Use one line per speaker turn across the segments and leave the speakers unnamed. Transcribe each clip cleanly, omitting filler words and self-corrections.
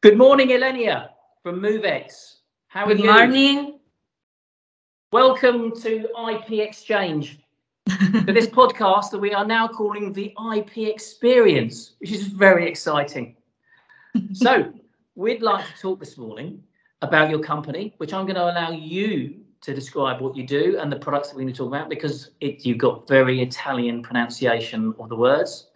Good morning, Ylenia from MoveX. How are you?
Good morning.
Welcome to ipXchange. For this podcast that we are now calling the ipXperience, which is very exciting. So we'd like to talk this morning about your company, which I'm going to allow you to describe what you do and the products that we're going to talk about, because you've got very Italian pronunciation of the words.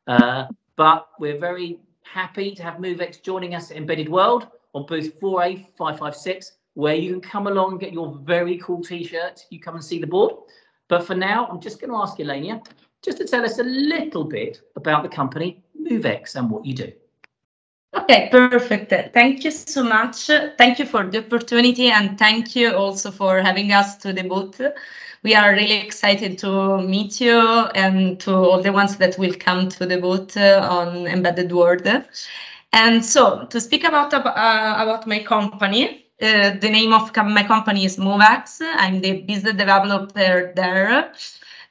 But we're very happy to have MoveX joining us at Embedded World on booth 4A556, where you can come along and get your very cool t-shirt. You come and see the board. But for now, I'm just going to ask Ylenia just to tell us a little bit about the company MoveX and what you do.
Okay, perfect. Thank you so much. Thank you for the opportunity, and thank you also for having us to the booth. We are really excited to meet you and to all the ones that will come to the booth on Embedded World. And so, to speak about my company, the name of my company is MoveX. I'm the business developer there.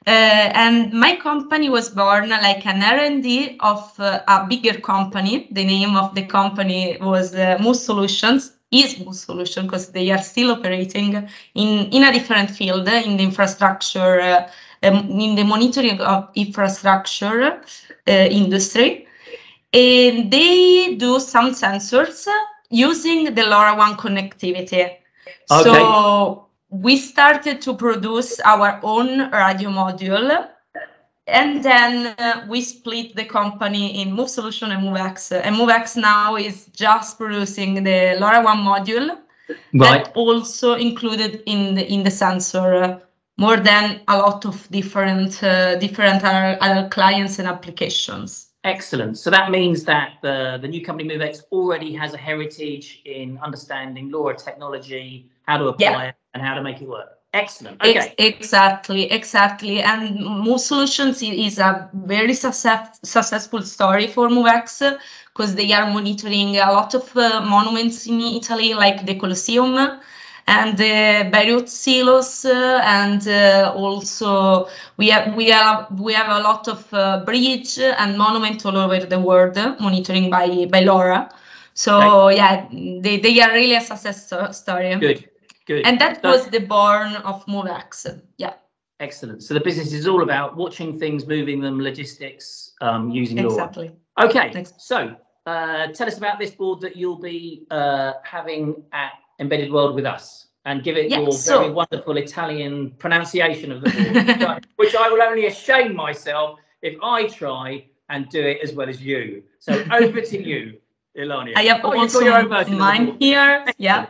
And my company was born like an R&D of a bigger company. The name of the company was MAMWLE Solutions, is MAMWLE Solutions, because they are still operating in a different field, in the infrastructure, in the monitoring of infrastructure industry. And they do some sensors using the LoRaWAN connectivity. Okay. So we started to produce our own radio module, and then we split the company in MAMWLE Solutions and MoveX. And MoveX now is just producing the LoRaWAN module, right, that also included in the sensor more than a lot of different other clients and applications.
Excellent. So that means that the new company MoveX already has a heritage in understanding LoRa technology, how to apply it, and how to make it work. Excellent. Okay.
Exactly. And MAMWLE Solutions is a very successful story for MoveX, because they are monitoring a lot of monuments in Italy, like the Colosseum and the Beirut silos, and also we have a lot of bridge and monument all over the world monitoring by LoRa. So yeah, they are really a success story.
Good.
And that was the born of MoveX. Yeah.
Excellent. So the business is all about watching things, moving them, logistics, using LoRa.
Exactly.
Okay. So tell us about this board that you'll be having at Embedded World with us, and give it your very wonderful Italian pronunciation of the board, which I will only shame myself if I try and do it as well as you. So over to you, Ylenia.
I have also your own version mine here. Yeah.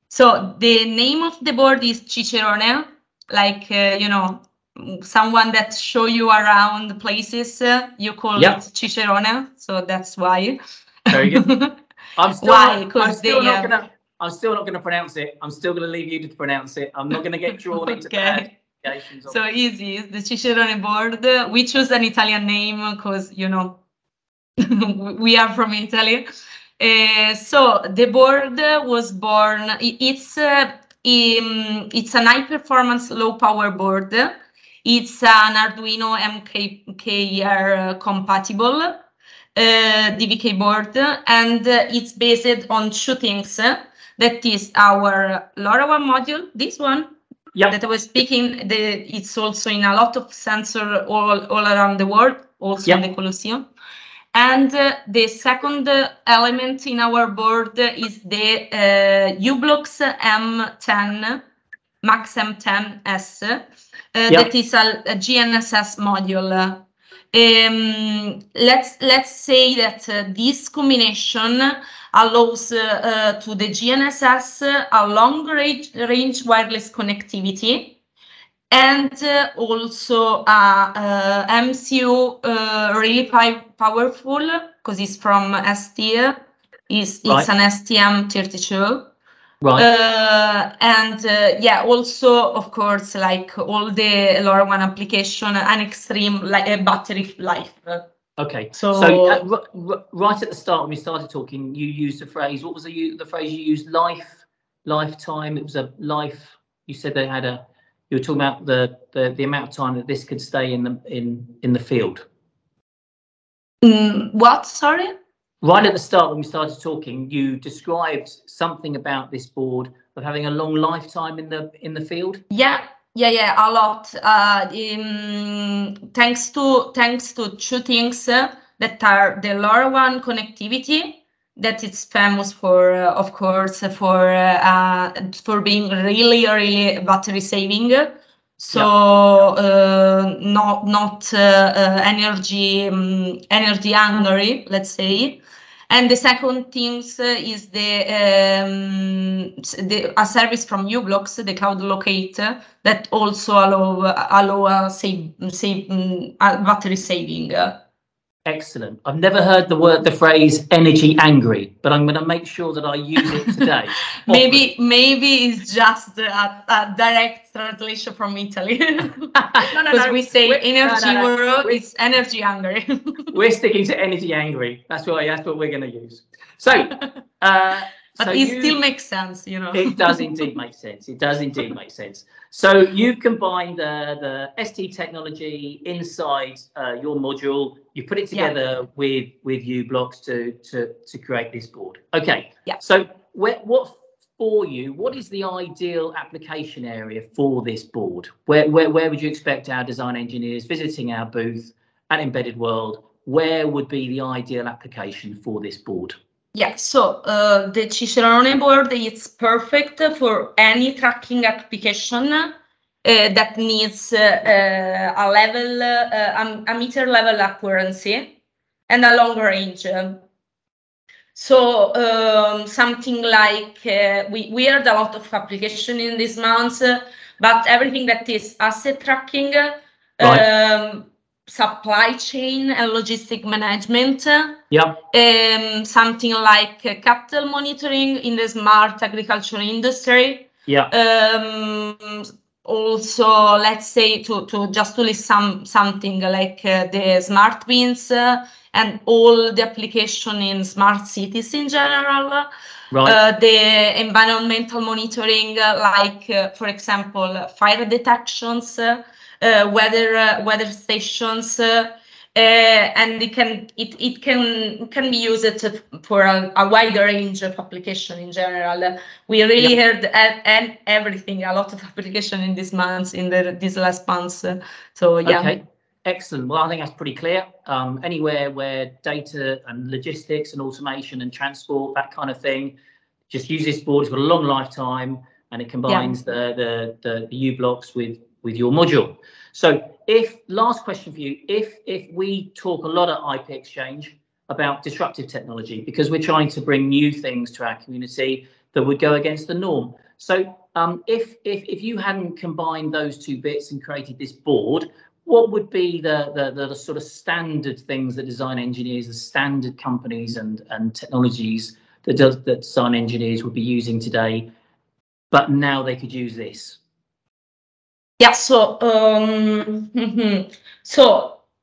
So the name of the board is Cicerone, like someone that show you around places. You call it Cicerone, so that's why.
Very good. I'm still not going to pronounce it. I'm still going to leave you to pronounce it. I'm not going to get drawn into pronunciations.
So easy. It's the Cicerone board. We choose an Italian name because, we are from Italy. So the board was born. It's an high-performance, low-power board. It's an Arduino MKR compatible DVK board, and it's based on two things. That is our LoRaWAN module, this one that I was speaking. It's also in a lot of sensors all around the world, also in the Colosseum. And the second element in our board is the u-blox M10, MAXM10S. That is a GNSS module. Let's say that this combination allows to the GNSS a long range wireless connectivity, and also MCU really powerful, because it's from ST. It's an STM32. Right. And also, of course, like all the LoRaWAN application, an extreme battery life.
Okay. So right at the start, when we started talking, you used the phrase. What was the phrase you used? Lifetime. It was a life. You said they had a. You were talking about the amount of time that this could stay in the field.
What? Sorry.
Right at the start, when we started talking, you described something about this board of having a long lifetime in the field.
Yeah, a lot. Thanks to two things that are the LoRaWAN connectivity, that it's famous for, of course, for being really battery saving. So not energy hungry, let's say. And the second thing is a service from u-blox, the cloud locate, that also allow battery saving.
Excellent. I've never heard the phrase energy angry, but I'm going to make sure that I use it today.
maybe it's just a direct translation from Italy. Because we say energy world, it's energy hungry.
We're sticking to energy angry. That's what we're going to use. So,
but it still makes sense, you know.
It does indeed make sense. It does indeed make sense. So you've combined the ST technology inside your module. You put it together with u-blox to create this board. Okay.
Yeah.
So what is the ideal application area for this board? Where would you expect our design engineers visiting our booth at Embedded World? Where would be the ideal application for this board?
Yeah, so the Cicerone board is perfect for any tracking application that needs a meter-level accuracy and a long range. So something like we heard a lot of application in these months, but everything that is asset tracking, supply chain and logistic management. Something like capital monitoring in the smart agricultural industry. Also, let's say to list something like the smart bins and all the application in smart cities in general. The environmental monitoring, like for example, fire detections, weather stations, and it can be used for a wider range of application in general. We really heard everything, a lot of application in these months, these last months. So yeah.
Okay. Excellent. Well, I think that's pretty clear. Anywhere where data and logistics and automation and transport, that kind of thing, just use this board. It's got a long lifetime, and it combines the u-blox with your module. So, last question for you, if we talk a lot at ipXchange about disruptive technology, because we're trying to bring new things to our community that would go against the norm. So, if you hadn't combined those two bits and created this board, what would be the sort of standard things that design engineers, the standard companies and technologies that design engineers would be using today, but now they could use this?
Yeah, so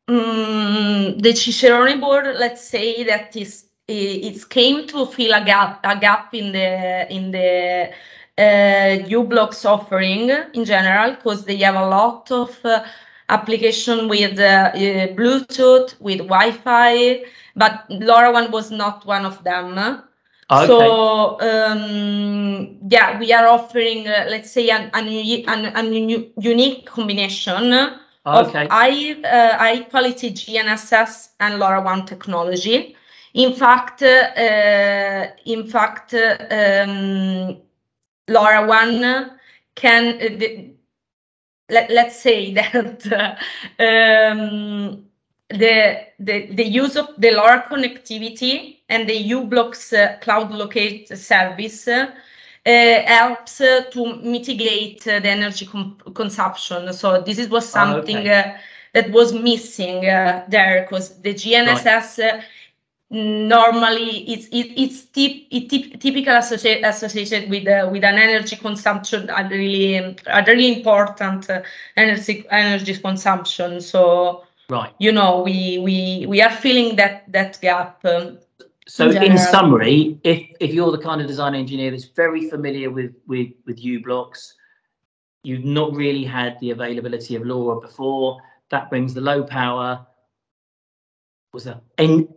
the Cicerone board, let's say that it came to fill a gap in the u-blox offering in general, because they have a lot of application with Bluetooth, with Wi-Fi, but LoRaWAN was not one of them. Okay. So yeah, we are offering, let's say, a unique combination of high quality GNSS and LoRaWAN technology. In fact, LoRaWAN can let's say that the use of the LoRa connectivity and the u-blox cloud locate service helps to mitigate the energy consumption. So this was something that was missing there, because the GNSS normally it's typically associated with an energy consumption, a really important energy consumption. So you know, we are feeling that gap.
So in summary, if you're the kind of design engineer that's very familiar with u-blox, you've not really had the availability of LoRa before, that brings the low power, was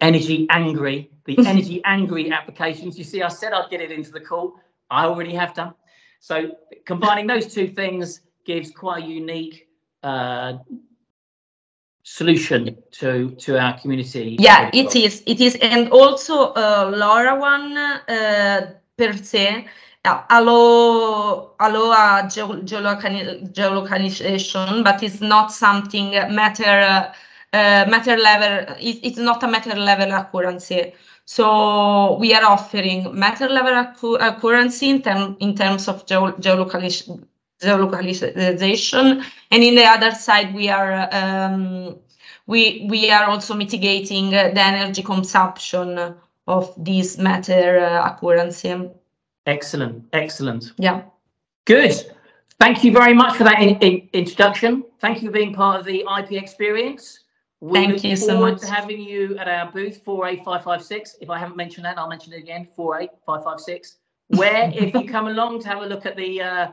energy angry, the energy angry applications. You see, I said I'd get it into the call. I already have done. So combining those two things gives quite a unique solution to our community.
Yeah, it is, and also LoRaWAN per se allow a geolocalization, but it's not something matter level. It's not a matter level accuracy. So we are offering matter level accuracy in terms of geolocalization, and in the other side we are we are also mitigating the energy consumption of this matter accuracy.
Excellent, excellent.
Yeah.
Good. Thank you very much for that introduction. Thank you for being part of the ipXperience. We look forward to having you at our booth 4A556. If I haven't mentioned that, I'll mention it again, 4A556. Where, if you come along to have a look at the,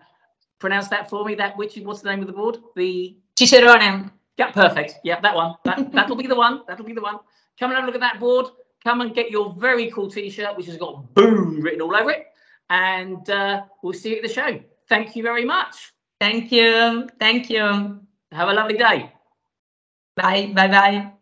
pronounce that for me, what's the name of the board? The
Cicerone.
Yeah, perfect. Yeah, that one. That'll be the one. That'll be the one. Come and have a look at that board. Come and get your very cool T-shirt, which has got "boom" written all over it. And we'll see you at the show. Thank you very much.
Thank you. Thank you.
Have a lovely day.
Bye. Bye-bye.